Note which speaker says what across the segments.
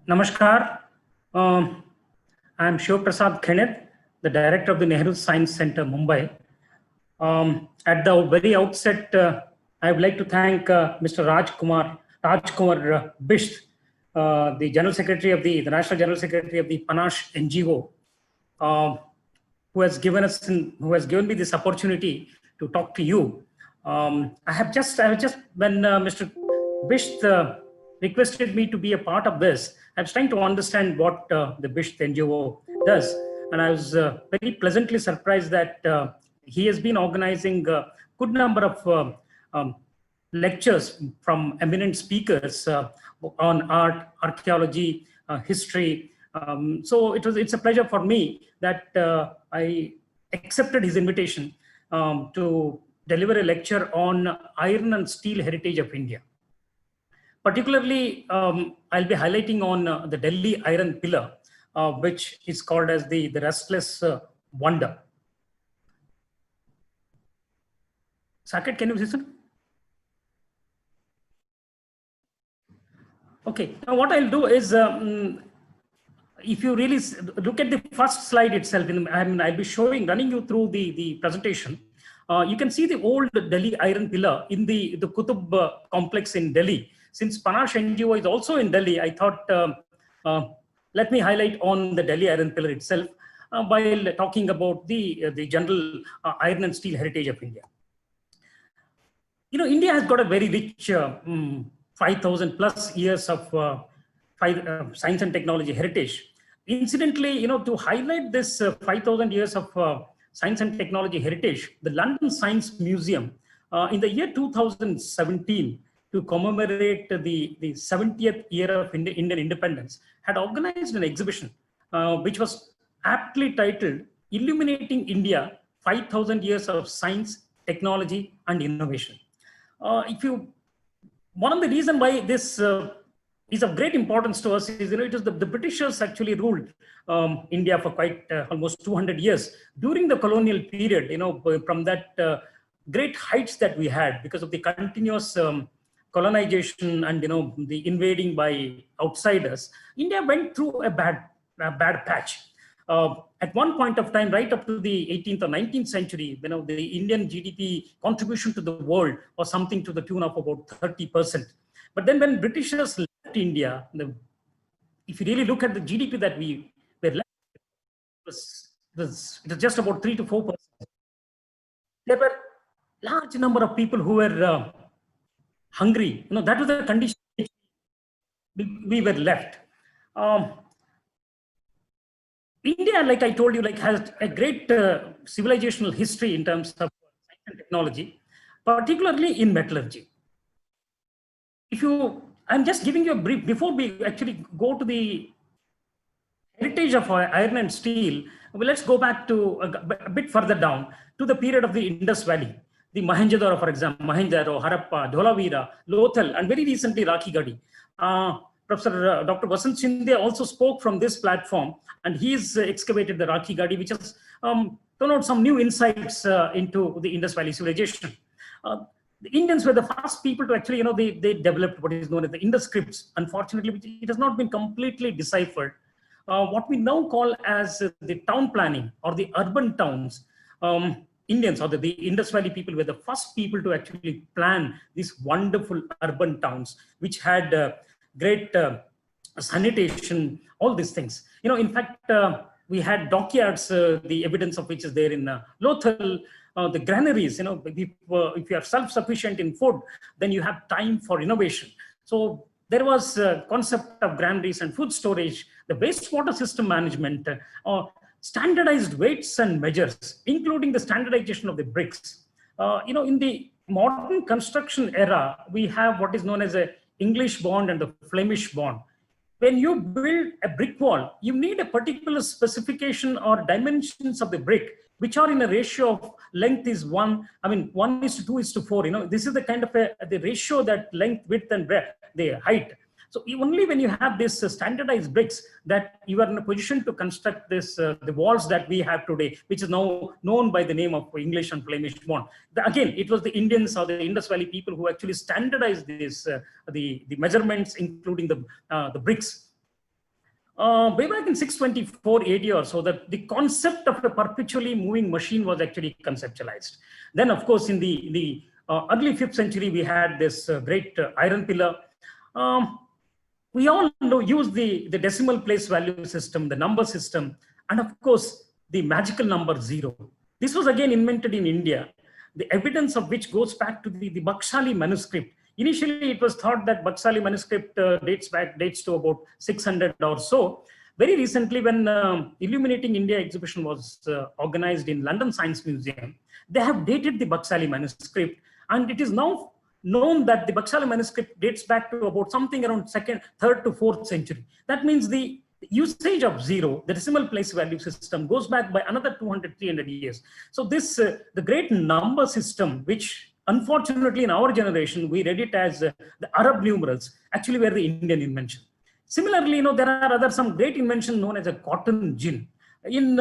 Speaker 1: Namaskar. I am Khened, the director of the Nehru Science Centre, Mumbai. At the very outset, I would like to thank Mr. Rajkumar Bisht, the General Secretary of the National General Secretary of the Panache NGO, who has given me this opportunity to talk to you. When Mr. Bisht requested me to be a part of this, I was trying to understand what the Bisht NGO does, and I was very pleasantly surprised that he has been organizing a good number of lectures from eminent speakers on art, archaeology, history. So it's a pleasure for me that I accepted his invitation to deliver a lecture on iron and steel heritage of India. Particularly, I'll be highlighting on the Delhi Iron Pillar, which is called as the Restless wonder. Saket, can you listen? Okay, now what I'll do is, if you really look at the first slide itself, I'll be running you through the presentation. You can see the old Delhi Iron Pillar in the Qutub complex in Delhi. Since Panache NGO is also in Delhi, I thought, let me highlight on the Delhi Iron Pillar itself while talking about the general iron and steel heritage of India. You know, India has got a very rich 5,000 plus years of science and technology heritage. Incidentally, to highlight this 5,000 years of science and technology heritage, the London Science Museum in the year 2017, to commemorate the 70th year of Indian independence, had organized an exhibition which was aptly titled Illuminating India, 5,000 Years of Science, Technology and Innovation. One of the reasons why this is of great importance to us is, it is the Britishers actually ruled India for quite almost 200 years. During the colonial period, from that great heights that we had because of the continuous colonization and the invading by outsiders, India went through a bad patch. At one point of time, right up to the 18th or 19th century, the Indian GDP contribution to the world was something to the tune of about 30%. But then when Britishers left India, if you really look at the GDP that we were left, it was just about 3 to 4%. There were large number of people who were hungry. That was the condition we were left. India, like I told you, has a great civilizational history in terms of science and technology, particularly in metallurgy. I'm just giving you a brief, before we actually go to the heritage of iron and steel, let's go back to a bit further down to the period of the Indus Valley. The Mohenjo-daro, for example, Mohenjo-daro, Harappa, Dholavira, Lothal, and very recently Rakhigarhi. Professor Dr. Vasant Shinde also spoke from this platform, and he's excavated the Rakhigarhi, which has turned out some new insights into the Indus Valley civilization. The Indians were the first people to actually, they developed what is known as the Indus scripts. Unfortunately, it has not been completely deciphered. What we now call as the town planning or the urban towns, Indians or the Indus Valley people were the first people to actually plan these wonderful urban towns, which had great sanitation, all these things. In fact, we had dockyards, the evidence of which is there in Lothal, the granaries. If you are self-sufficient in food, then you have time for innovation. So there was a concept of granaries and food storage, the wastewater system management, standardized weights and measures, including the standardization of the bricks. In the modern construction era, we have what is known as a English bond and the Flemish bond. When you build a brick wall, you need a particular specification or dimensions of the brick, which are in a ratio of length is 1:2:4. This is the kind of the ratio that length, width, and breadth, the height. So only when you have this standardized bricks that you are in a position to construct this, the walls that we have today, which is now known by the name of English and Flemish bond. Again, it was the Indians or the Indus Valley people who actually standardized this, the measurements, including the bricks. Way back in 624 AD or so, that the concept of a perpetually moving machine was actually conceptualized. Then, of course, in the early 5th century, we had this great iron pillar. We all use the decimal place value system, the number system, and of course, the magical number 0. This was again invented in India, the evidence of which goes back to the Bakshali manuscript. Initially, it was thought that Bakshali manuscript dates to about 600 or so. Very recently, when Illuminating India exhibition was organized in London Science Museum, they have dated the Bakshali manuscript, and it is now known that the Bakshali manuscript dates back to about something around 3rd to 4th century. That means the usage of 0, the decimal place value system, goes back by another 200, 300 years. So this, the great number system, which unfortunately in our generation, we read it as the Arab numerals, actually were the Indian invention. Similarly, there are some great inventions known as a cotton gin. In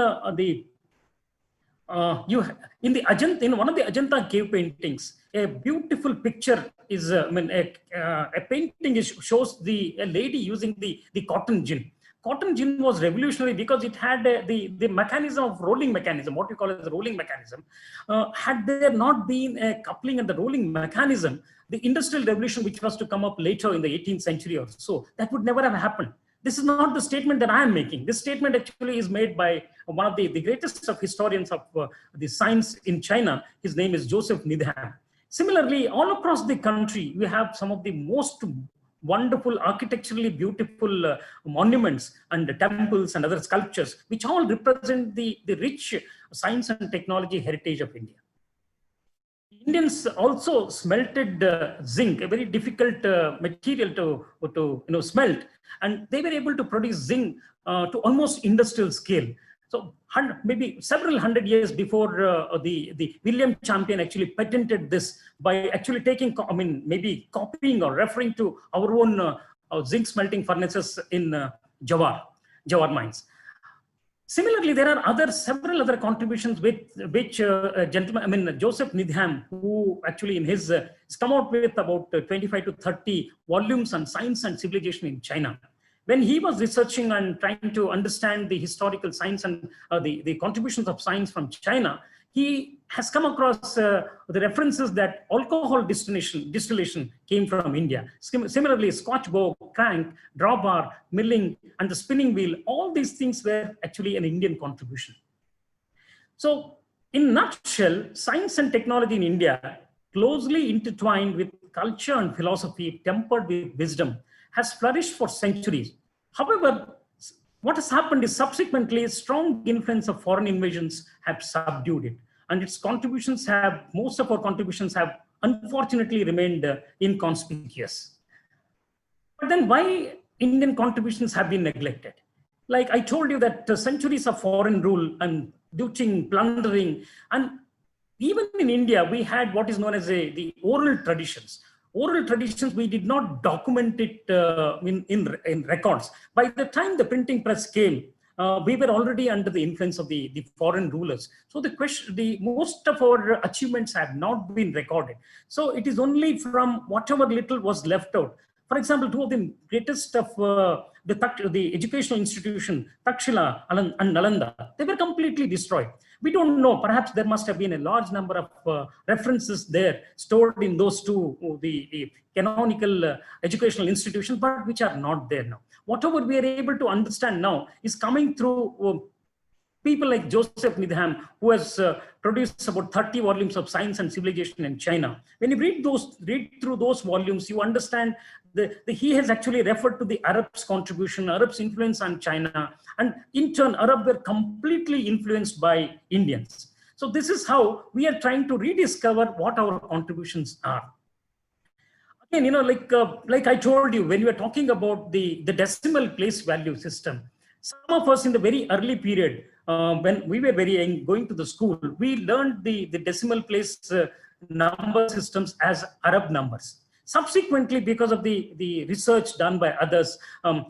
Speaker 1: Ajanta, in one of the Ajanta cave paintings, a beautiful picture is, a painting shows a lady using the cotton gin. Cotton gin was revolutionary because it had the mechanism of rolling mechanism, what we call as the rolling mechanism. Had there not been a coupling and the rolling mechanism, the industrial revolution, which was to come up later in the 18th century or so, that would never have happened. This is not the statement that I am making. This statement actually is made by one of the greatest of historians of the science in China. His name is Joseph Needham. Similarly, all across the country, we have some of the most wonderful, architecturally beautiful monuments and temples and other sculptures, which all represent the rich science and technology heritage of India. Indians also smelted zinc, a very difficult material to smelt, and they were able to produce zinc to almost industrial scale. So maybe several hundred years before the William Champion actually patented this by actually taking, maybe copying or referring to our own zinc smelting furnaces in Jawar mines. Similarly, there are several other contributions which Joseph Needham, who actually in his has come out with about 25 to 30 volumes on science and civilization in China. When he was researching and trying to understand the historical science and the contributions of science from China, he has come across the references that alcohol distillation came from India. Similarly, Scotch bow, crank, drawbar, milling, and the spinning wheel, all these things were actually an Indian contribution. So in a nutshell, science and technology in India, closely intertwined with culture and philosophy, tempered with wisdom, has flourished for centuries. However, what has happened is subsequently a strong influence of foreign invasions have subdued it. And most of our contributions have unfortunately remained inconspicuous. But then why Indian contributions have been neglected? Like I told you that centuries of foreign rule and looting, plundering, and even in India, we had what is known as the oral traditions. Oral traditions, we did not document it in records. By the time the printing press came, we were already under the influence of the foreign rulers. So most of our achievements have not been recorded. So it is only from whatever little was left out. For example, two of the greatest of the educational institution, Takshila and Nalanda, they were completely destroyed. We don't know, perhaps there must have been a large number of references there stored in those two, the canonical educational institutions, but which are not there now. Whatever we are able to understand now is coming through people like Joseph Needham, who has produced about 30 volumes of science and civilization in China. When you read through those volumes, you understand he has actually referred to the Arabs' contribution, Arabs' influence on China, and in turn, Arabs were completely influenced by Indians. So this is how we are trying to rediscover what our contributions are. Again, like I told you, when we were talking about the decimal place value system, some of us in the very early period, when we were very young, going to the school, we learned the decimal place number systems as Arab numbers. Subsequently, because of the research done by others,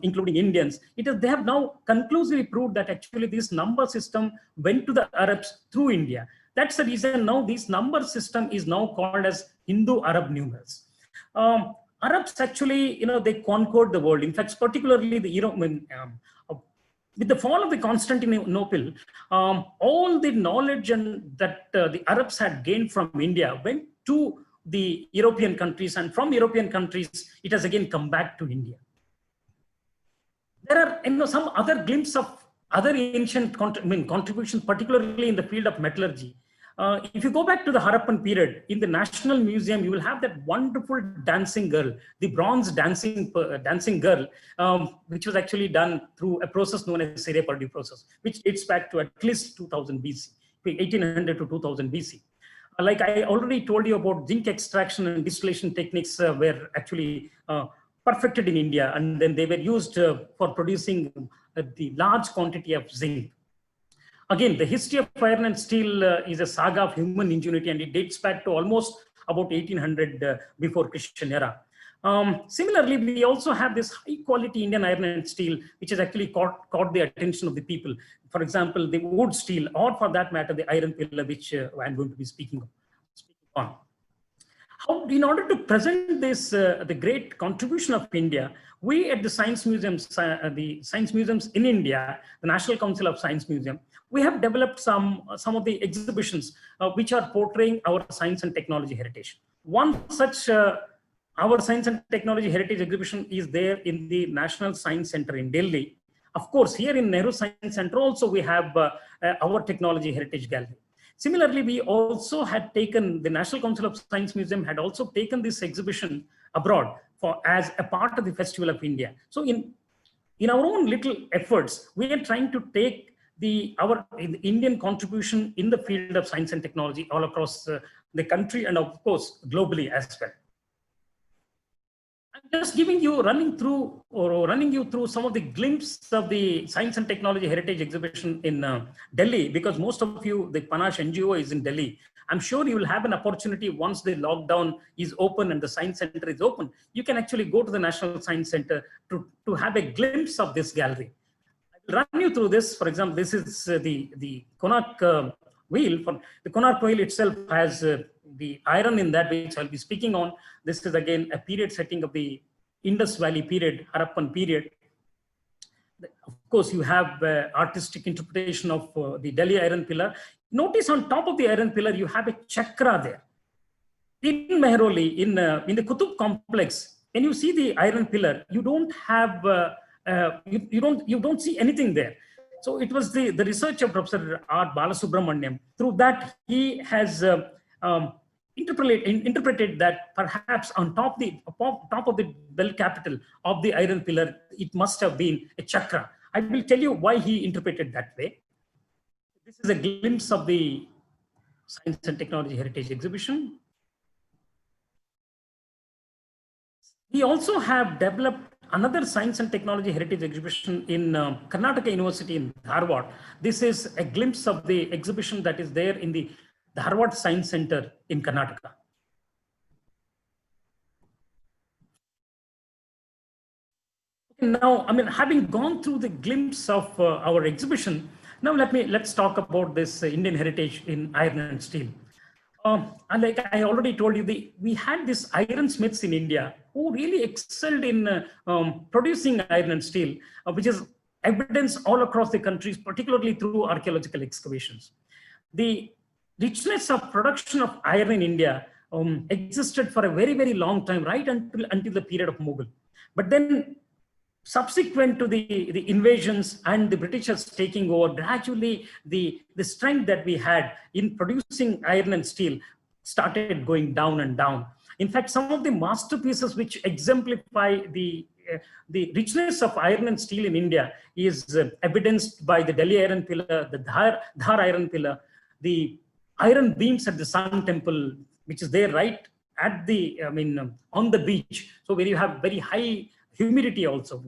Speaker 1: including Indians, they have now conclusively proved that actually this number system went to the Arabs through India. That's the reason now this number system is now called as Hindu-Arab numerals. Arabs actually, they conquered the world. In fact, particularly with the fall of the Constantinople, all the knowledge that the Arabs had gained from India went to the European countries, and from European countries, it has again come back to India. There are some other glimpse of other ancient contributions, particularly in the field of metallurgy. If you go back to the Harappan period, in the National Museum, you will have that wonderful dancing girl, the bronze dancing girl, which was actually done through a process known as Sere-Purdy process, which dates back to at least 2000 BC, 1800 to 2000 BC. Like I already told you about zinc extraction and distillation techniques were actually perfected in India, and then they were used for producing the large quantity of zinc. Again, the history of iron and steel is a saga of human ingenuity, and it dates back to almost about 1800 before Christian era. Similarly, we also have this high quality Indian iron and steel, which has actually caught the attention of the people. For example, the wood steel, or for that matter, the iron pillar, which I'm going to be speaking on. In order to present this, the great contribution of India, we at the Science Museums, in India, the National Council of Science Museum, we have developed some of the exhibitions which are portraying our science and technology heritage. One such our science and technology heritage exhibition is there in the National Science Centre in Delhi. Of course, here in Nehru Science Centre also we have our technology heritage gallery. Similarly, we also had taken, the National Council of Science Museum had also taken this exhibition abroad as a part of the Festival of India. So in our own little efforts, we are trying to take our Indian contribution in the field of science and technology all across the country, and of course, globally as well. I'm just running you through some of the glimpses of the Science and Technology Heritage Exhibition in Delhi, because most of you, the Panache NGO is in Delhi. I'm sure you will have an opportunity once the lockdown is open and the Science Center is open. You can actually go to the National Science Center to have a glimpse of this gallery. I will run you through this. For example, this is the Konark wheel. The Konark wheel itself has the iron in that, which I'll be speaking on. This is again a period setting of the Indus Valley period, Harappan period. Of course, you have artistic interpretation of the Delhi iron pillar. Notice on top of the iron pillar, you have a chakra there. In Mehrauli, in the Qutub complex, when you see the iron pillar, you don't have you don't see anything there. So it was the research of Professor R. Balasubramaniam. Through that, he has interpreted that perhaps on top of the bell capital of the iron pillar, it must have been a chakra. I will tell you why he interpreted that way. This is a glimpse of the Science and Technology Heritage Exhibition. We also have developed another Science and Technology Heritage Exhibition in Karnataka University in Dharwat. This is a glimpse of the exhibition that is there in the Dharwat Science Center in Karnataka. Now, having gone through the glimpse of our exhibition, now let's talk about this Indian heritage in iron and steel. And like I already told you, we had these ironsmiths in India who really excelled in producing iron and steel, which is evidence all across the country, particularly through archaeological excavations. The richness of production of iron in India existed for a very, very long time, right until the period of Mughal. But then subsequent to the invasions and the Britishers taking over, gradually the strength that we had in producing iron and steel started going down and down. In fact, some of the masterpieces which exemplify the richness of iron and steel in India is evidenced by the Delhi iron pillar, the Dhar iron pillar, the iron beams at the Sun Temple, which is there right at the, on the beach. So where you have very high humidity also.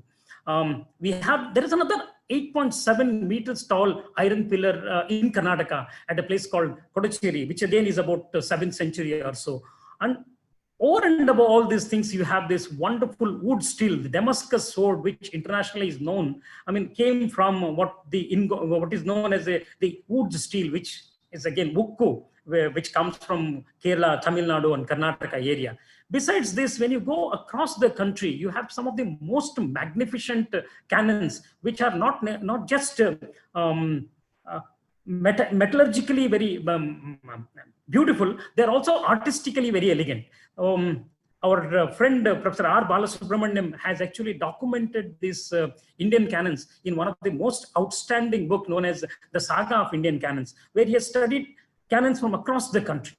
Speaker 1: There is another 8.7 meters tall iron pillar in Karnataka at a place called Kodacheri, which again is about 7th century or so. And over and above all these things, you have this wonderful wood steel, the Damascus sword, which internationally is known. Came from what is known as the wood steel, which is again Ukku, which comes from Kerala, Tamil Nadu, and Karnataka area. Besides this, when you go across the country, you have some of the most magnificent cannons, which are not just metallurgically very beautiful, they're also artistically very elegant. Our friend Professor R. Balasubramaniam has actually documented these Indian cannons in one of the most outstanding book known as The Saga of Indian Cannons, where he has studied cannons from across the country.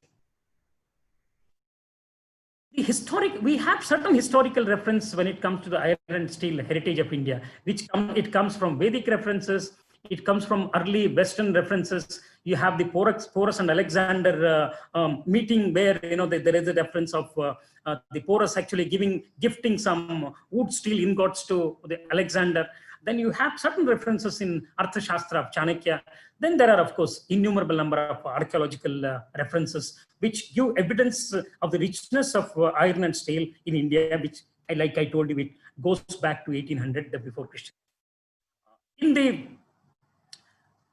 Speaker 1: We have certain historical reference when it comes to the iron and steel heritage of India, which it comes from Vedic references, it comes from early Western references. You have the Porus and Alexander meeting, where there is a reference of the Porus actually gifting some wood steel ingots to the Alexander. Then you have certain references in Arthashastra of Chanakya. Then there are, of course, innumerable number of archaeological references which give evidence of the richness of iron and steel in India, which, like I told you, it goes back to 1800 before Christian.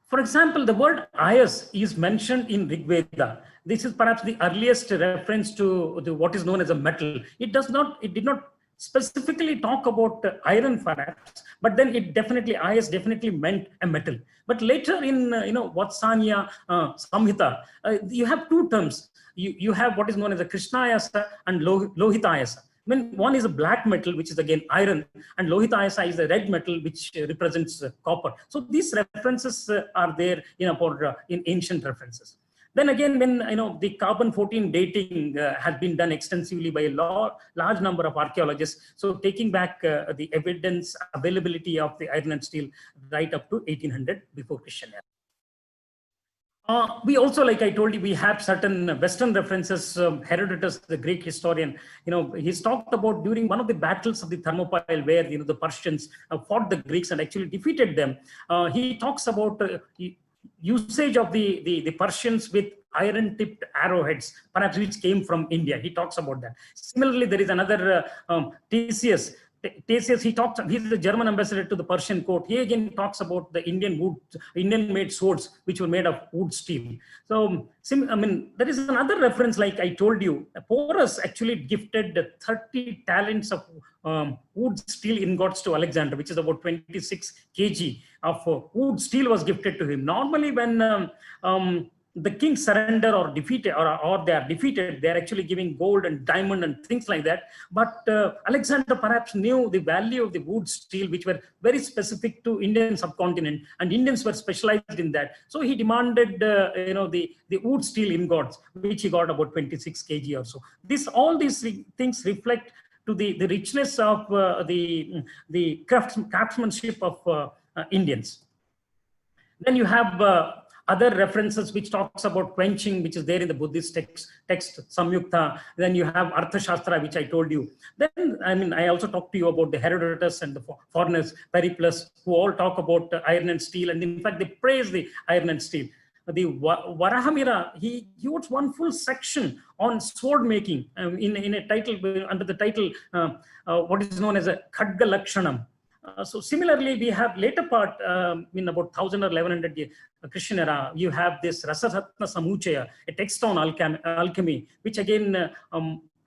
Speaker 1: For example, the word ayas is mentioned in Rig Veda. This is perhaps the earliest reference to what is known as a metal. It did not specifically talk about iron perhaps, but then ayas definitely meant a metal. But later in Vatsanya Samhita, you have two terms. You have what is known as a Krishnayasa and Lohitayasa. When one is a black metal, which is again iron, and Lohitayasa is a red metal, which represents copper. So these references are there in ancient references. Then again, when the carbon-14 dating has been done extensively by a large number of archaeologists, so taking back the evidence availability of the iron and steel right up to 1800 before Christian era. We also, like I told you, we have certain Western references. Herodotus, the Greek historian, he's talked about during one of the battles of the Thermopylae, where the Persians fought the Greeks and actually defeated them. He talks about usage of the Persians with iron-tipped arrowheads, perhaps which came from India. He talks about that. Similarly, there is another Theseus, he's the German ambassador to the Persian court. He again talks about the Indian-made swords, which were made of wood steel. So, there is another reference, like I told you. Porus actually gifted 30 talents of wood steel ingots to Alexander, which is about 26 kg of wood steel was gifted to him. Normally, when the king surrender or defeated, or they are defeated, they are actually giving gold and diamond and things like that. But Alexander perhaps knew the value of the wood steel, which were very specific to Indian subcontinent, and Indians were specialized in that. So he demanded, the wood steel ingots, which he got about 26 kg or so. All these things reflect to the richness of the craftsmanship of Indians. Then you have other references which talks about quenching, which is there in the Buddhist text Samyukta. Then you have Arthashastra, which I told you. Then, I also talked to you about the Herodotus and the foreigners, Periplus, who all talk about iron and steel. And in fact, they praise the iron and steel. The Varahamira, he wrote one full section on sword making in a title, under the title, what is known as a Khadga Lakshanam. So similarly, we have later part in about 1000 or 1100 Christian era, you have this Rasasatna Samuchaya, a text on alchemy, which again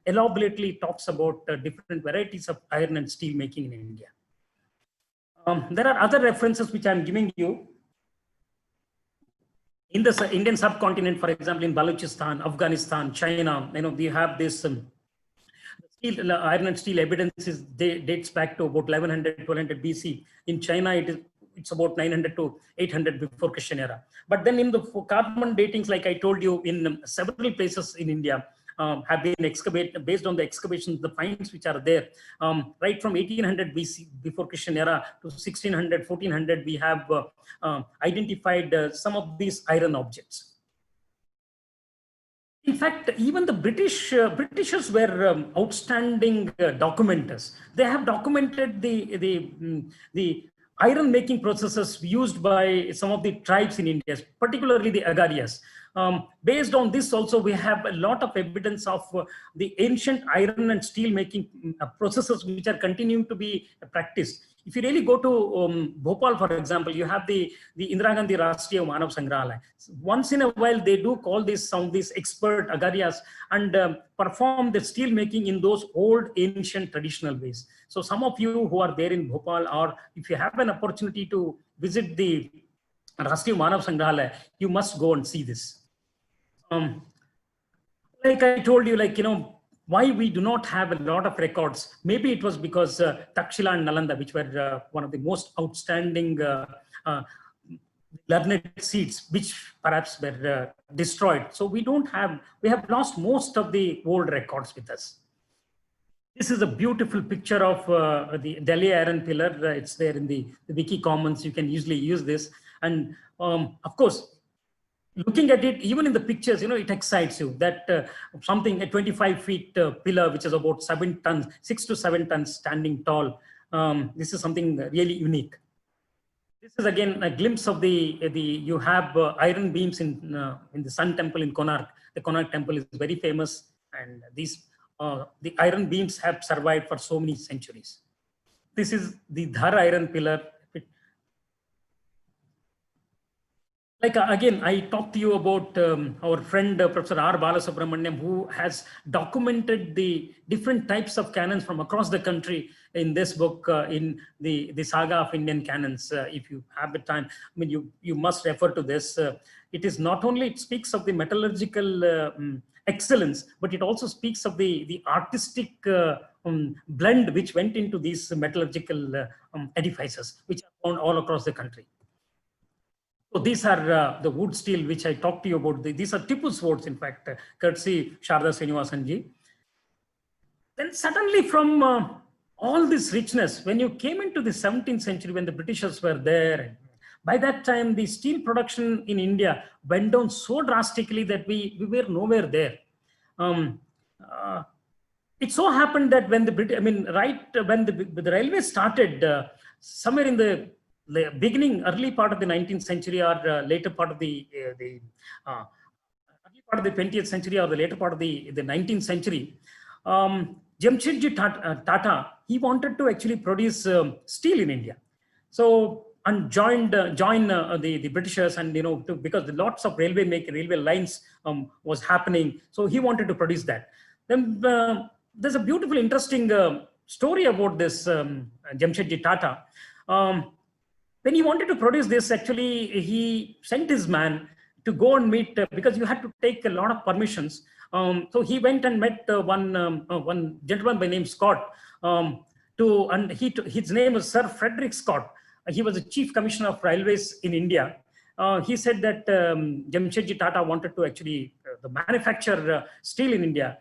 Speaker 1: elaborately talks about different varieties of iron and steel making in India. There are other references which I'm giving you. In the Indian subcontinent, for example, in Balochistan, Afghanistan, China, we have this iron and steel evidences dates back to about 1100, 1200 BC. In China, it's about 900 to 800 before Christian era. But then in the carbon datings, like I told you, in several places in India have been excavated based on the excavations, the finds which are there. Right from 1800 BC before Christian era to 1600, 1400, we have identified some of these iron objects. In fact, even the Britishers were outstanding documenters. They have documented the iron making processes used by some of the tribes in India, particularly the Agarias. Based on this also, we have a lot of evidence of the ancient iron and steel making processes which are continuing to be practiced. If you really go to Bhopal, for example, you have the Indira Gandhi Rashtriya Manav Sangrahalaya. Once in a while, they do call some of these expert agarias and perform the steel making in those old, ancient, traditional ways. So some of you who are there in Bhopal, or if you have an opportunity to visit the Rashtriya Manav Sangrahalaya, you must go and see this. Like I told you, why we do not have a lot of records. Maybe it was because Takshila and Nalanda, which were one of the most outstanding learned seats, which perhaps were destroyed. So we have lost most of the old records with us. This is a beautiful picture of the Delhi iron pillar. It's there in the Wiki Commons. You can easily use this. And of course, looking at it, even in the pictures, it excites you that a 25 feet pillar, which is about 7 tons, 6 to 7 tons standing tall. This is something really unique. This is again a glimpse of you have iron beams in the Sun Temple in Konark. The Konark Temple is very famous, and the iron beams have survived for so many centuries. This is the Dhar iron pillar. Again, I talked to you about our friend, Professor R. Balasubramaniam, who has documented the different types of cannons from across the country in this book, in the Saga of Indian Cannons. If you have the time, you must refer to this. It speaks of the metallurgical excellence, but it also speaks of the artistic blend which went into these metallurgical edifices, which are found all across the country. So these are the wood steel which I talked to you about. These are Tipu swords, in fact, courtesy Sharda Srinivasanji. Then suddenly from all this richness, when you came into the 17th century, when the Britishers were there, by that time, the steel production in India went down so drastically that we were nowhere there. It so happened that when when the railway started, somewhere in the early part of the 19th century, or later part of the early part of the 20th century, or the later part of the 19th century, Jamshedji Tata, he wanted to actually produce steel in India. So, and join the Britishers, and because lots of railway lines was happening, so he wanted to produce that. Then there's a beautiful, interesting story about this Jamshedji Tata. When he wanted to produce this, actually, he sent his man to go and meet, because you had to take a lot of permissions. So he went and met one gentleman by name Scott. His name was Sir Frederick Scott. He was the Chief Commissioner of Railways in India. He said that Jamshedji Tata wanted to actually manufacture steel in India.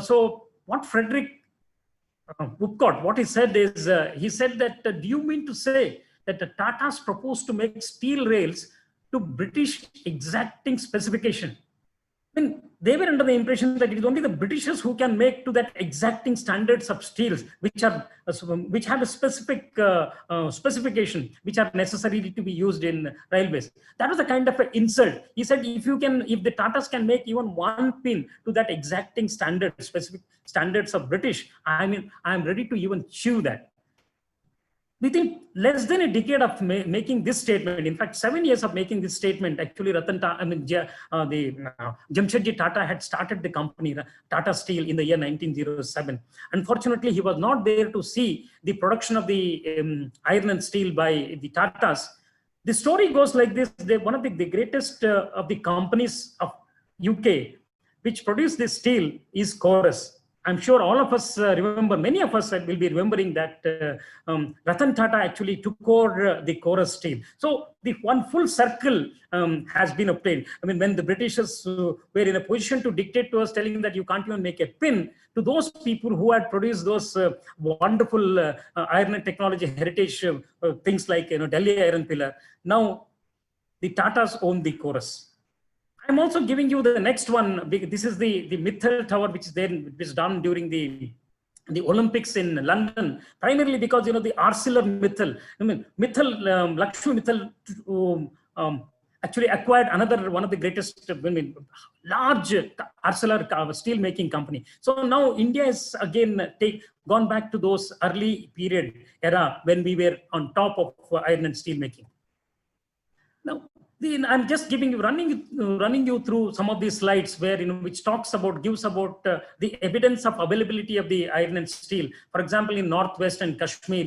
Speaker 1: So what Frederick Woodcock, what he said is, he said that, do you mean to say that the Tatas proposed to make steel rails to British exacting specification? They were under the impression that it is only the Britishers who can make to that exacting standards of steels, which have a specific specification, which are necessary to be used in railways. That was a kind of an insult. He said, if the Tatas can make even one pin to that exacting specific standards of British, I am ready to even chew that. Within less than a decade of making this statement, in fact, 7 years of making this statement, actually, Jamshedji Tata had started the company, Tata Steel, in the year 1907. Unfortunately, he was not there to see the production of the iron and steel by the Tatas. The story goes like this: one of the greatest of the companies of UK, which produced this steel, is Chorus. I'm sure all of us remember, many of us will be remembering that Ratan Tata actually took over the Chorus steel. So the one full circle has been obtained. When the Britishers were in a position to dictate to us, telling that you can't even make a pin, to those people who had produced those wonderful iron and technology heritage things like Delhi iron pillar, now the Tatas own the Chorus. I'm also giving you the next one. This is the Midterm Tower, which is done during the Olympics in London, primarily because the Arcelor Mittal, Lakshmi Mittal actually acquired another one of the greatest, large arcelor steel making company. So now India is again gone back to those early period era when we were on top of iron and steel making. Now, I'm just running you through some of these slides where, which gives about the evidence of availability of the iron and steel. For example, in Northwest and Kashmir,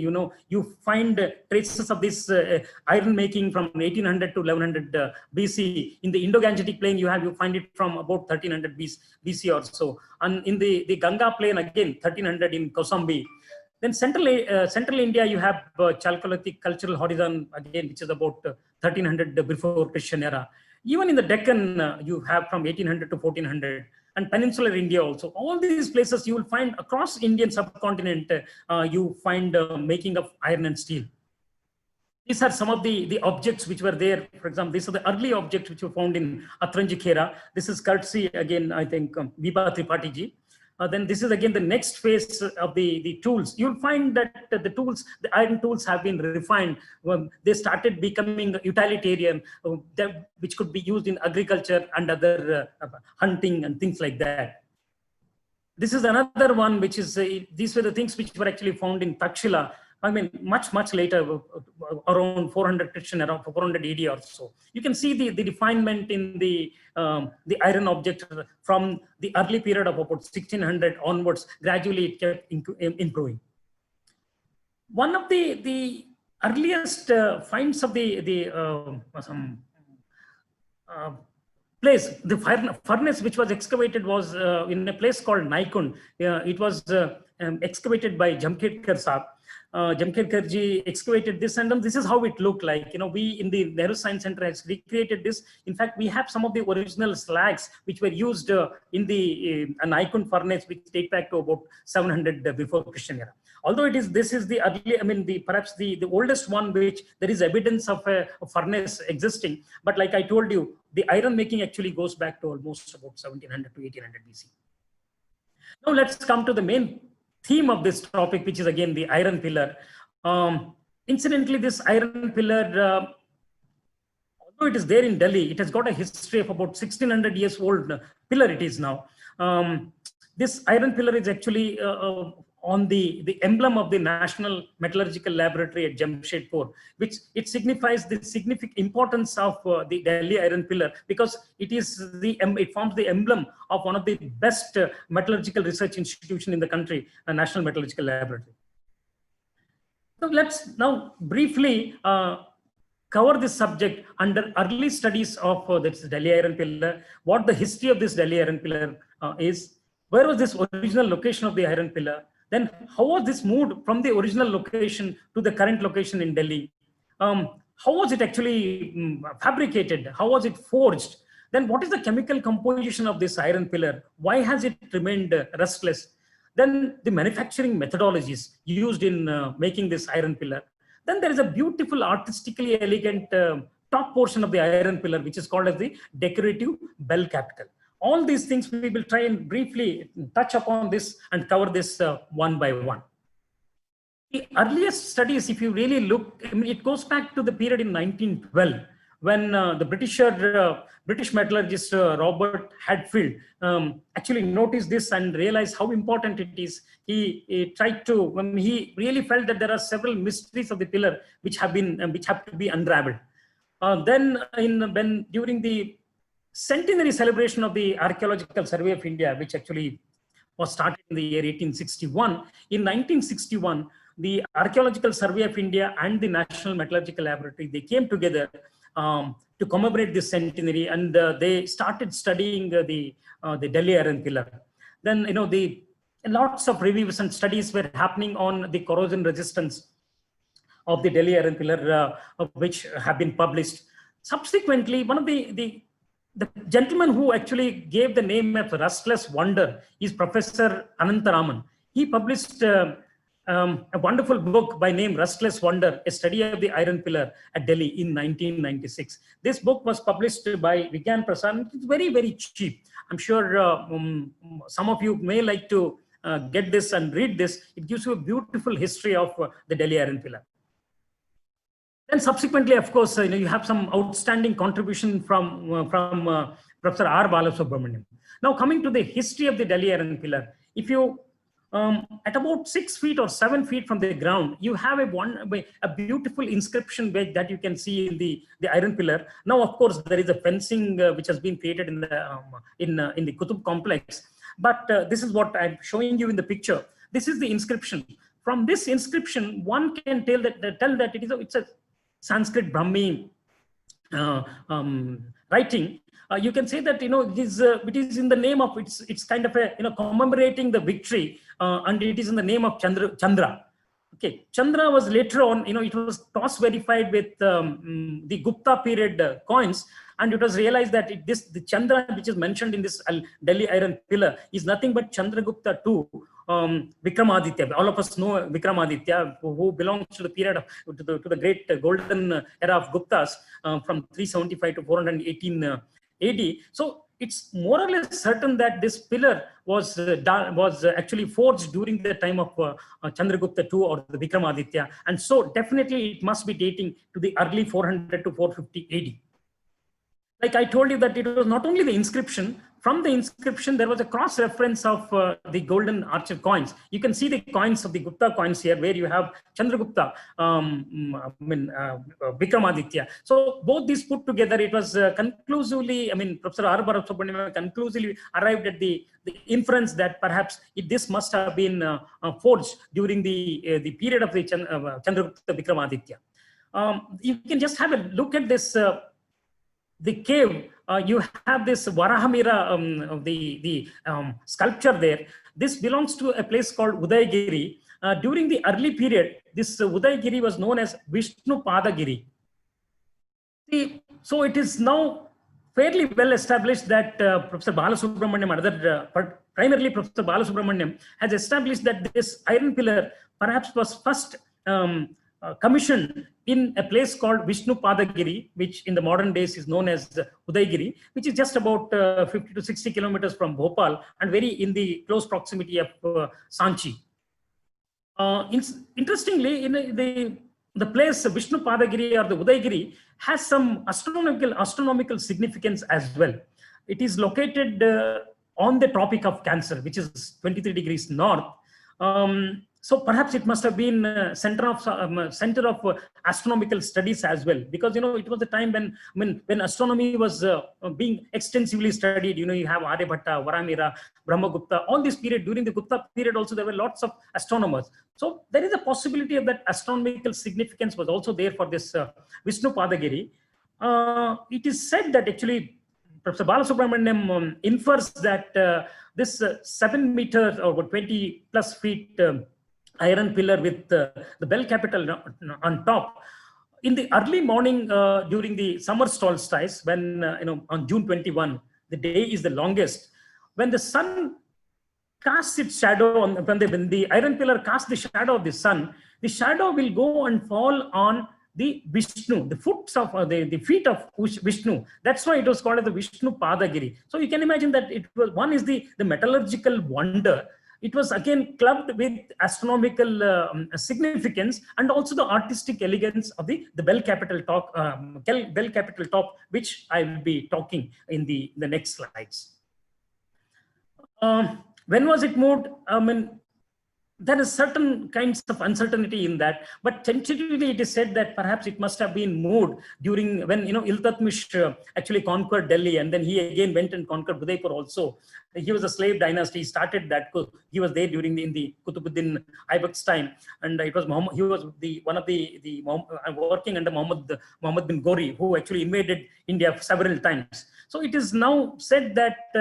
Speaker 1: you find traces of this iron making from 1800 to 1100 BC. In the Indo-Gangetic plain, you find it from about 1300 BC or so. And in the Ganga plain, again, 1300 in Kosambi. Then central India, you have Chalcolithic cultural horizon, again, which is about 1300 before Christian era. Even in the Deccan, you have from 1800 to 1400. And peninsular India also. All these places you will find across Indian subcontinent, you find making of iron and steel. These are some of the objects which were there. For example, these are the early objects which were found in Atranjikhera. This is courtesy, again, I think, Vibha Tripathi ji. Then this is again the next phase of the tools. You'll find that the iron tools have been refined. They started becoming utilitarian, which could be used in agriculture and other hunting and things like that. This is another one, which is, these were the things which were actually found in Takshila. I mean, much later, around 400 Christian, around 400 AD or so. You can see the refinement in the iron object from the early period of about 1600 onwards. Gradually, it kept improving. One of the earliest finds of place, the furnace which was excavated was in a place called Naikund. It was excavated by Jamkhedkar Saab. Jamkhedkar ji excavated this, and this is how it looked like. We in the Nehru Science Centre has recreated this. In fact, we have some of the original slags which were used in the Naikund furnace, which date back to about 700 before Christian era. Although this is the early, perhaps the oldest one which there is evidence of a furnace existing. But like I told you, the iron making actually goes back to almost about 1700 to 1800 BC. Now let's come to the main theme of this topic, which is again the iron pillar. Incidentally, this iron pillar, although it is there in Delhi, it has got a history of about 1600 years old pillar it is now. This iron pillar is actually on the emblem of the National Metallurgical Laboratory at Jamshedpur, which it signifies the significant importance of the Delhi iron pillar, because it forms the emblem of one of the best metallurgical research institution in the country, a National Metallurgical Laboratory. So let's now briefly cover this subject under early studies of this Delhi iron pillar, what the history of this Delhi iron pillar is, where was this original location of the iron pillar, then how was this moved from the original location to the current location in Delhi? How was it actually fabricated? How was it forged? Then what is the chemical composition of this iron pillar? Why has it remained rustless? Then the manufacturing methodologies used in making this iron pillar. Then there is a beautiful, artistically elegant top portion of the iron pillar, which is called as the decorative bell capital. All these things we will try and briefly touch upon this and cover this one by one. The earliest studies, if you really look, it goes back to the period in 1912, when the British metallurgist Robert Hadfield actually noticed this and realized how important it is. He tried to, when he really felt that there are several mysteries of the pillar which have to be unraveled. Then during the centenary celebration of the Archaeological Survey of India, which actually was started in the year 1861. In 1961, the Archaeological Survey of India and the National Metallurgical Laboratory, they came together to commemorate this centenary, and they started studying the Delhi iron pillar. Then, lots of reviews and studies were happening on the corrosion resistance of the Delhi iron pillar, which have been published. Subsequently, one of the gentleman who actually gave the name of Restless Wonder is Professor Ananthraman. He published a wonderful book by name Restless Wonder, a study of the iron pillar at Delhi in 1996. This book was published by Vigyan Prasad. It's very, very cheap. I'm sure some of you may like to get this and read this. It gives you a beautiful history of the Delhi iron pillar. Then subsequently, of course, you have some outstanding contribution from Professor R. Balasubramaniam. Now, coming to the history of the Delhi Iron Pillar, if you at about 6 feet or 7 feet from the ground, you have a beautiful inscription that you can see in the iron pillar. Now, of course, there is a fencing which has been created in the Qutub complex. But this is what I'm showing you in the picture. This is the inscription. From this inscription, one can tell that it's a Sanskrit Brahmi writing. You can say that it is in the name of it's kind of a commemorating the victory, and it is in the name of Chandra. Okay, Chandra was later on it was cross verified with the Gupta period coins, and it was realized that the Chandra which is mentioned in this Delhi Iron Pillar is nothing but Chandragupta II. Vikramaditya. All of us know Vikramaditya, who belongs to the period of to the great golden era of Guptas from 375 to 418 AD. So it's more or less certain that this pillar was actually forged during the time of Chandragupta II or the Vikramaditya, and so definitely it must be dating to the early 400 to 450 AD. Like I told you that it was not only the inscription. From the inscription, there was a cross-reference of the golden archer coins. You can see the coins of the Gupta coins here, where you have Chandragupta, Vikramaditya. So both these put together, it was conclusively, Professor R. Balasubramaniam conclusively arrived at the inference that perhaps this must have been forged during the period of the Chandragupta Vikramaditya. You can just have a look at this. The cave, you have this Varahamira, the sculpture there. This belongs to a place called Udayagiri. During the early period, this Udayagiri was known as Vishnu Padagiri. So it is now fairly well established that Professor Balasubramaniam, primarily Professor Balasubramaniam, has established that this iron pillar perhaps was first commissioned in a place called Vishnu Padagiri, which in the modern days is known as Udayagiri, which is just about 50 to 60 kilometers from Bhopal and very in the close proximity of Sanchi. Interestingly, in the place Vishnu Padagiri or the Udayagiri has some astronomical significance as well. It is located on the Tropic of Cancer, which is 23 degrees north. So perhaps it must have been center of astronomical studies as well, because it was the time when astronomy was being extensively studied. You have Aryabhatta, Varamira, Brahmagupta. All this period, during the Gupta period, also there were lots of astronomers. So there is a possibility of that astronomical significance was also there for this Vishnu Padagiri. It is said that actually Professor Balasubramaniam infers that this 7 meters or 20 plus feet iron pillar with the bell capital on top. In the early morning during the summer solstice, when on June 21, the day is the longest, when the sun casts its shadow when the iron pillar casts the shadow of the sun, the shadow will go and fall on the Vishnu, the the feet of Vishnu. That's why it was called as the Vishnu Padagiri. So you can imagine that one is the metallurgical wonder. It was again clubbed with astronomical significance and also the artistic elegance of the bell capital top, which I will be talking in the next slides. When was it moved? There is certain kinds of uncertainty in that, but tentatively it is said that perhaps it must have been moved during when Iltutmish actually conquered Delhi, and then he again went and conquered Udaipur also. He was a slave dynasty. He started that. He was there during in the Qutubuddin Aibak's time, and it was Muhammad. He was one of the working under Muhammad bin Gori, who actually invaded India several times. So it is now said that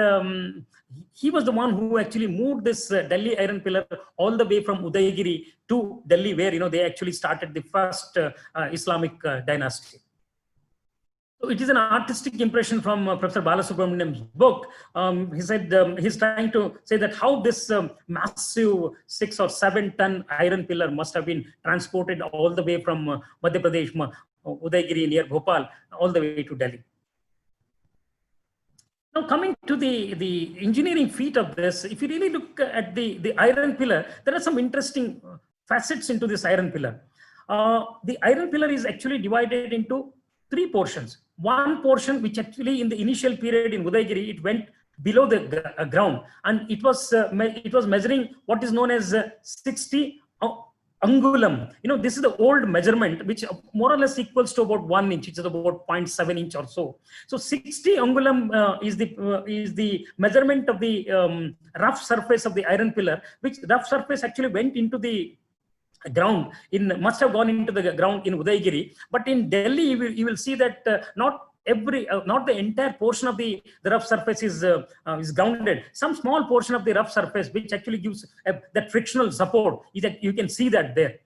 Speaker 1: he was the one who actually moved this Delhi iron pillar all the way from Udayagiri to Delhi, where they actually started the first Islamic dynasty. So it is an artistic impression from Professor Balasubramaniam's book. He said he's trying to say that how this massive 6 or 7 ton iron pillar must have been transported all the way from Madhya Pradesh, Udayagiri near Bhopal, all the way to Delhi. Now coming to the engineering feat of this, if you really look at the iron pillar, there are some interesting facets into this iron pillar. The iron pillar is actually divided into three portions. One portion, which actually in the initial period in Udaygiri, it went below the ground, and it was measuring what is known as 60 angulum. This is the old measurement, which more or less equals to about 1 inch, which is about 0.7 inch or so. So 60 angulum is the measurement of the rough surface of the iron pillar, which rough surface actually went into the ground must have gone into the ground in Udaygiri. But in Delhi, you will see that not the entire portion of the rough surface is grounded. Some small portion of the rough surface, which actually gives that frictional support, is that you can see that there.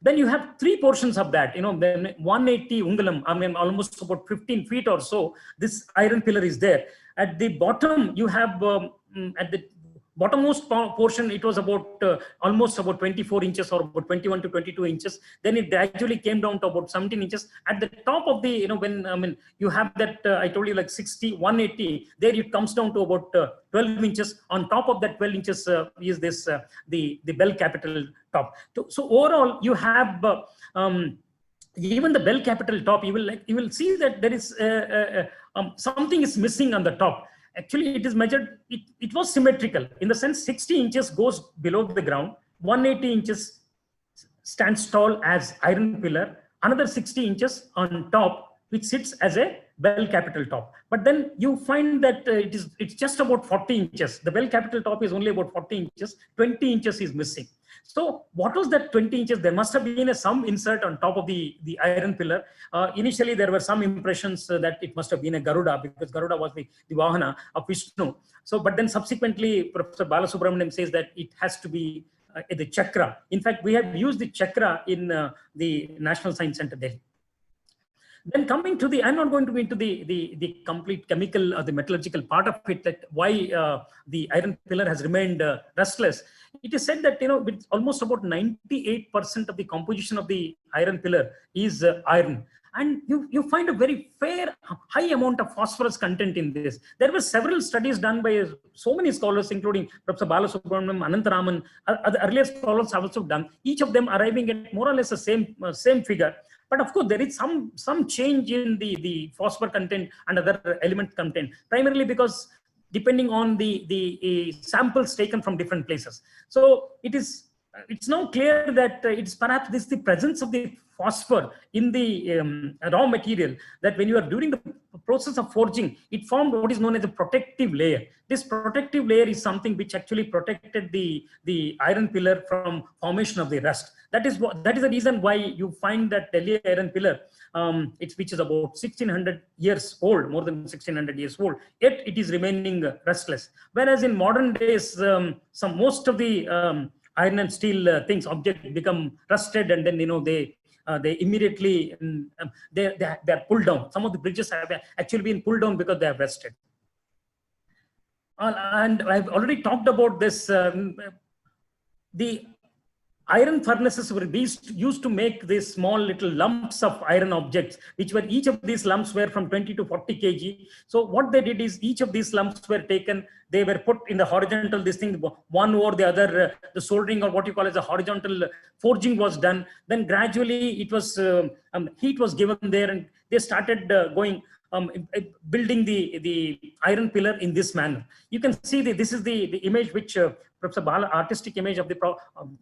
Speaker 1: Then you have three portions of that, then 180 ungulam, I mean almost about 15 feet or so, this iron pillar is there. At the bottom, you have at the bottommost portion, it was about almost about 24 inches or about 21 to 22 inches. Then it gradually came down to about 17 inches. At the top of the, when you have that, I told you like 60, 180, there it comes down to about 12 inches. On top of that 12 inches is this, the bell capital top. So overall, you have even the bell capital top, you will see that there is something is missing on the top. Actually, it is measured, it was symmetrical in the sense 60 inches goes below the ground, 180 inches stands tall as iron pillar, another 60 inches on top, which sits as a bell capital top. But then you find that it's just about 40 inches. The bell capital top is only about 40 inches, 20 inches is missing. So what was that 20 inches? There must have been some insert on top of the iron pillar. Initially, there were some impressions that it must have been a Garuda, because Garuda was the Vahana of Vishnu. So, but then subsequently, Professor Balasubramaniam says that it has to be the chakra. In fact, we have used the chakra in the National Science Centre Delhi. Then coming to I'm not going to be into the complete chemical or the metallurgical part of it, that why the iron pillar has remained rustless. It is said that, with almost about 98% of the composition of the iron pillar is iron. And you find a very high amount of phosphorus content in this. There were several studies done by so many scholars, including Professor Balasubramaniam, Ananthraman, other earlier scholars have also done, each of them arriving at more or less the same figure. But of course, there is some change in the phosphor content and other element content, primarily because depending on the samples taken from different places. So it's now clear that it's perhaps the presence of the phosphor in the raw material, that when you are during the process of forging, it formed what is known as a protective layer. This protective layer is something which actually protected the iron pillar from formation of the rust. That is the reason why you find that Delhi iron pillar, which is about 1600 years old, more than 1600 years old, yet it is remaining rustless. Whereas in modern days, most of the iron and steel objects become rusted, and then they immediately they're pulled down. Some of the bridges have actually been pulled down because they have rusted. And I've already talked about this. The iron furnaces were used to make these small little lumps of iron objects, which were, each of these lumps were from 20 to 40 kg. So what they did is, each of these lumps were taken, they were put in the horizontal, one over the other, the soldering, or what you call as a horizontal forging, was done. Then gradually it was, heat was given there, and they started building the iron pillar in this manner. You can see this is the image which Professor artistic image of the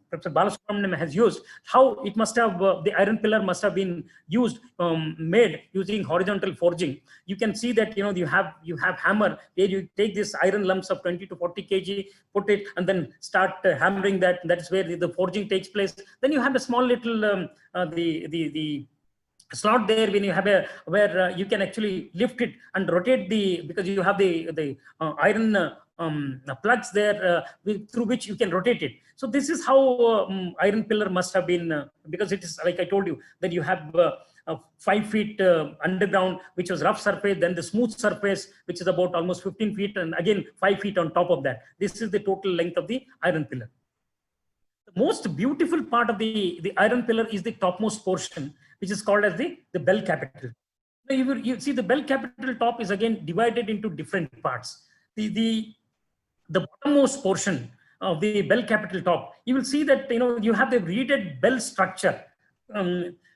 Speaker 1: Professor Balasubramaniam has used, how it must have, the iron pillar must have been made using horizontal forging. You can see that, you have hammer, where you take this iron lumps of 20 to 40 kg, put it, and then start hammering that. That is where the forging takes place. Then you have a small little, the slot there, when you have where you can actually lift it and rotate because you have the iron plugs there through which you can rotate it. So this is how iron pillar must have been, because it is, like I told you, that you have 5 feet underground, which was rough surface, then the smooth surface, which is about almost 15 feet, and again 5 feet on top of that. This is the total length of the iron pillar. The most beautiful part of the iron pillar is the topmost portion, which is called as the bell capital. Now you see the bell capital top is again divided into different parts. The bottommost portion of the bell capital top, you will see that you have the reeded bell structure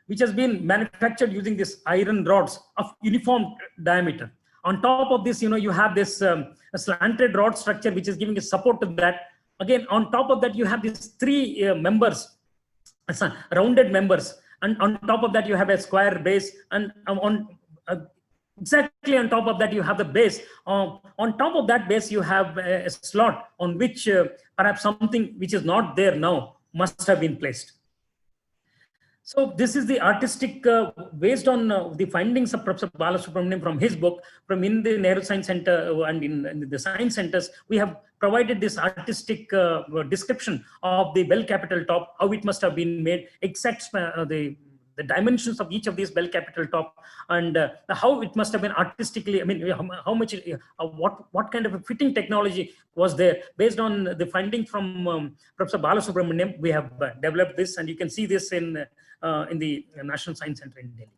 Speaker 1: which has been manufactured using this iron rods of uniform diameter. On top of this, you have this a slanted rod structure, which is giving a support to that. Again, on top of that, you have these three members, rounded members. And on top of that, you have a square base. And exactly on top of that, you have the base. On top of that base, you have a slot on which perhaps something which is not there now must have been placed. So this is the artistic, based on the findings of Professor Balasubramaniam from his book, from in the Nehru Science Centre and in the science centers, we have provided this artistic description of the bell capital top, how it must have been made, exact the dimensions of each of these bell capital top, and how it must have been artistically, I mean, how much, what kind of a fitting technology was there. Based on the finding from Professor Balasubramaniam, we have developed this, and you can see this in the National Science Centre in Delhi.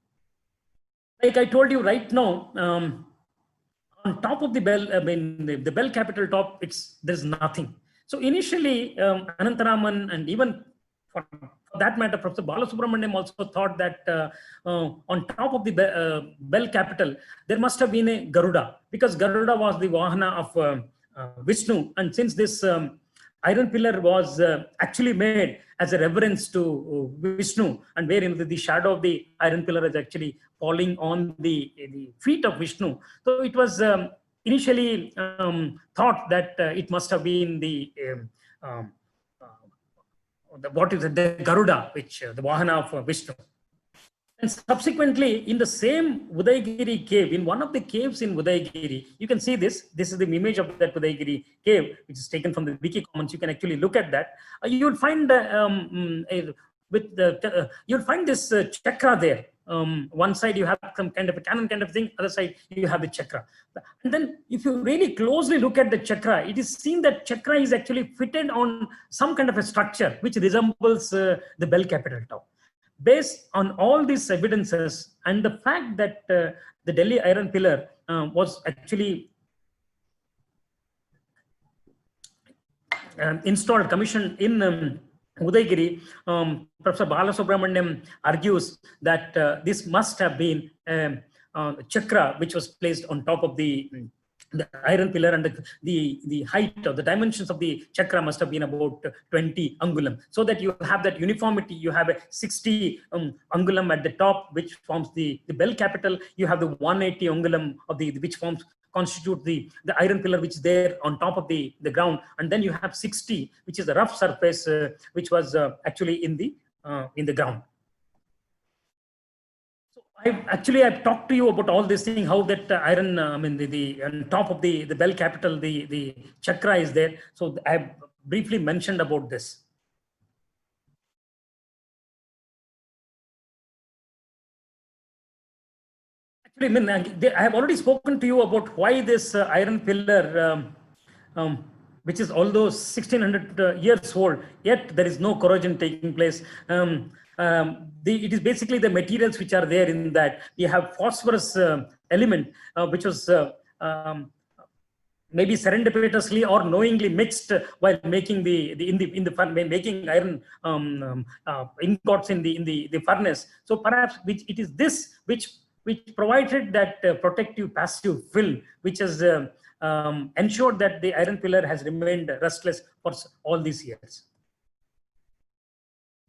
Speaker 1: Like I told you right now, on top of the bell, I mean, the bell capital top, there's nothing. So initially, Ananthraman and even for that matter, Professor Balasubramaniam also thought that on top of the bell capital, there must have been a Garuda, because Garuda was the Vahana of Vishnu. And since this iron pillar was actually made as a reverence to Vishnu, and where the shadow of the iron pillar is actually falling on the feet of Vishnu. So it was initially thought that it must have been the Garuda, which the Vahana of Vishnu. And subsequently, in the same Udaygiri cave, in one of the caves in Udaygiri, you can see this. This is the image of that Udaygiri cave, which is taken from the Wiki Commons. You can actually look at that. You will find you'll find this chakra there. One side you have some kind of a cannon kind of thing, other side you have the chakra. And then if you really closely look at the chakra, it is seen that chakra is actually fitted on some kind of a structure which resembles the bell capital top. Based on all these evidences and the fact that the Delhi iron pillar was actually installed, commissioned in Udaygiri, Professor Balasubramaniam argues that this must have been chakra which was placed on top of the iron pillar, and the height of the dimensions of the chakra must have been about 20 angulam, so that you have that uniformity. You have a 60 angulam at the top, which forms the bell capital. You have the 180 angulam of which constitute the iron pillar which is there on top of the ground, and then you have 60, which is the rough surface which was actually in the ground. I've talked to you about all this thing, how that iron, I mean, the on top of the bell capital, the chakra is there. So I've briefly mentioned about this. Actually, I mean, I have already spoken to you about why this iron pillar, which is although 1600 years old, yet there is no corrosion taking place. It is basically the materials which are there in that. We have phosphorus element, which was maybe serendipitously or knowingly mixed while making making iron ingots in the furnace. So perhaps it is this which provided that protective passive film, which has ensured that the iron pillar has remained rustless for all these years.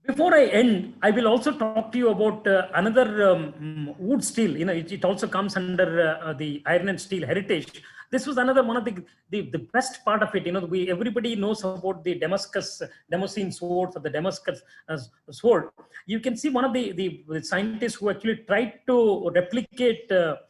Speaker 1: Before I end, I will also talk to you about another wood steel. It also comes under the iron and steel heritage. This was another one of the best part of it. Everybody knows about the Damascene swords or the Damascus sword. You can see one of the scientists who actually tried to replicate the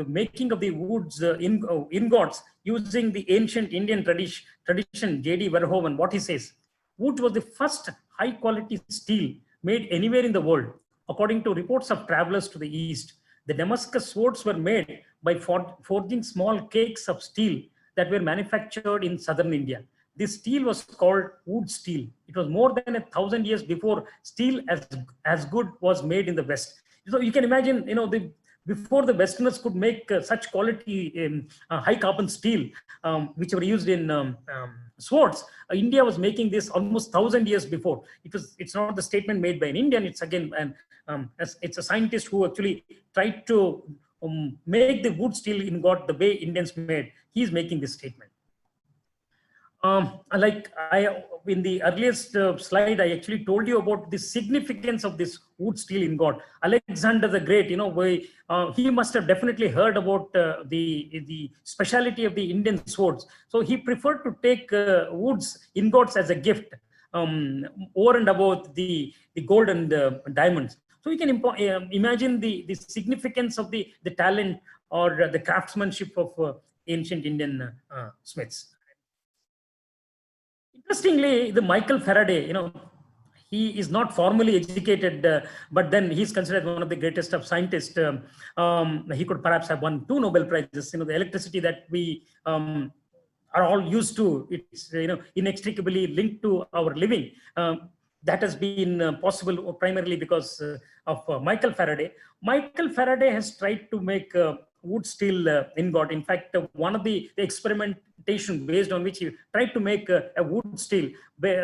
Speaker 1: making of the woods ingots using the ancient Indian tradition. J.D. Verhoeven, what he says: wood was the first high-quality steel made anywhere in the world. According to reports of travelers to the east, the Damascus swords were made by forging small cakes of steel that were manufactured in southern India. This steel was called wood steel. It was more than 1,000 years before steel as good was made in the West. So you can imagine, before the Westerners could make such quality high carbon steel, which were used in swords. India was making this almost 1,000 years before. It's not the statement made by an Indian. It's again, it's a scientist who actually tried to make the wood steel ingot the way Indians made. He's making this statement. Like in the earliest slide, I actually told you about the significance of this wood steel ingot. Alexander the Great, he must have definitely heard about the speciality of the Indian swords. So he preferred to take woods ingots as a gift over and above the gold and diamonds. So you can imagine the significance of the talent or the craftsmanship of ancient Indian smiths. Interestingly, the Michael Faraday, he is not formally educated, but then he's considered one of the greatest of scientists. He could perhaps have won 2 Nobel Prizes. The electricity that we are all used to, it's inextricably linked to our living. That has been possible primarily because of Michael Faraday. Michael Faraday has tried to make wood steel ingot. In fact, one of the experimentation based on which he tried to make a wood steel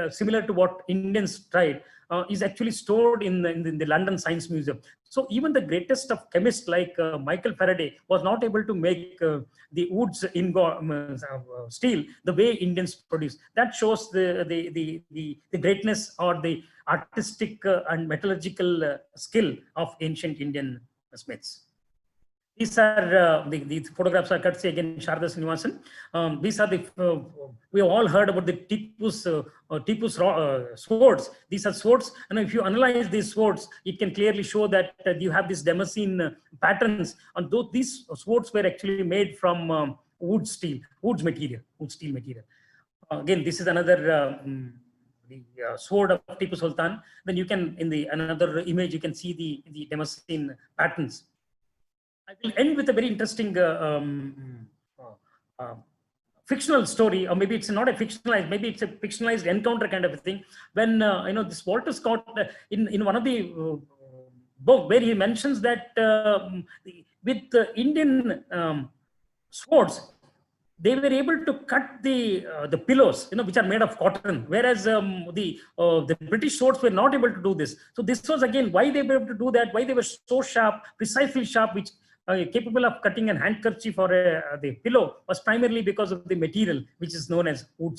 Speaker 1: similar to what Indians tried is actually stored in the London Science Museum. So even the greatest of chemists like Michael Faraday was not able to make the woods ingot steel the way Indians produce. That shows the greatness or the artistic and metallurgical skill of ancient Indian smiths. These are the photographs are courtesy again Sharda Srinivasan. These are we have all heard about the Tipu's swords. These are swords, and if you analyze these swords, it can clearly show that you have these Damascene patterns. And though these swords were actually made from wood steel material. Again, this is another sword of Tipu Sultan. Then you can, in the another image, you can see the Damascene patterns. I will end with a very interesting fictional story, or maybe it's not a fictionalized, maybe it's a fictionalized encounter kind of a thing. When this Walter Scott in one of the book where he mentions that with Indian swords, they were able to cut the pillows, which are made of cotton, whereas the British swords were not able to do this. So this was again why they were able to do that, why they were so sharp, precisely sharp, which capable of cutting an handkerchief or the pillow, was primarily because of the material, which is known as wood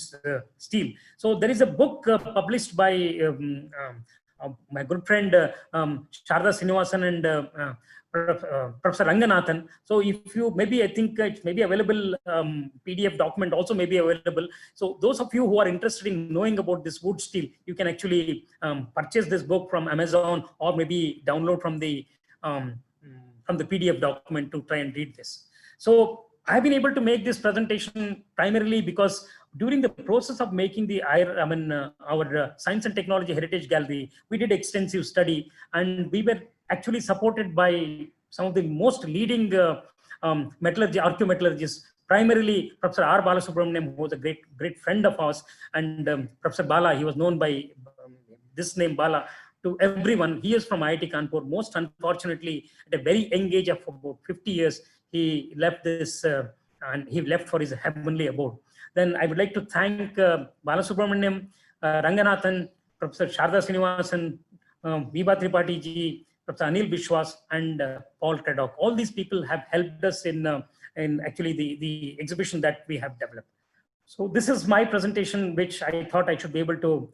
Speaker 1: steel. So there is a book published by my good friend Sharda Srinivasan and Professor Ranganathan. So if you maybe, I think it may be available, PDF document also may be available. So those of you who are interested in knowing about this wood steel, you can actually purchase this book from Amazon, or maybe download from the PDF document to try and read this. So I've been able to make this presentation primarily because during the process of making the our Science and Technology Heritage Gallery, we did extensive study, and we were actually supported by some of the most leading archaeometallurgists, primarily Professor R. Balasubramaniam, who was a great friend of ours, and Professor Bala. He was known by this name, Bala, to everyone. He is from IIT Kanpur. Most unfortunately, at a very young age of about 50 years, he left this and he left for his heavenly abode. Then I would like to thank Balasubramaniam, Ranganathan, Professor Sharda Srinivasan, Vibha Tripathi ji, Professor Anil Bishwas, and Paul Craddock. All these people have helped us in actually the exhibition that we have developed. So this is my presentation, which I thought I should be able to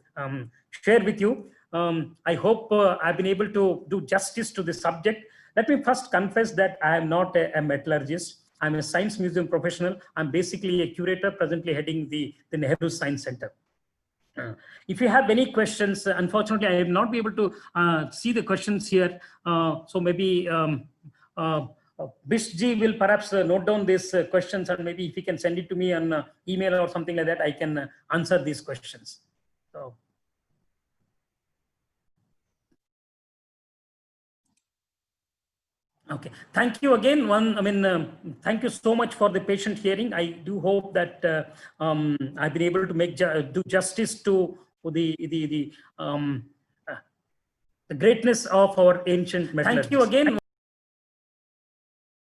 Speaker 1: share with you. I hope I've been able to do justice to the subject. Let me first confess that I am not a metallurgist. I'm a science museum professional. I'm basically a curator presently heading the Nehru Science Centre. If you have any questions, unfortunately, I will not be able to see the questions here. So maybe Bishji will perhaps note down these questions, and maybe if he can send it to me on email or something like that, I can answer these questions. So. Okay, thank you again. Thank you so much for the patient hearing. I do hope that I've been able to do justice to the greatness of our ancient metallurgy. Thank you again.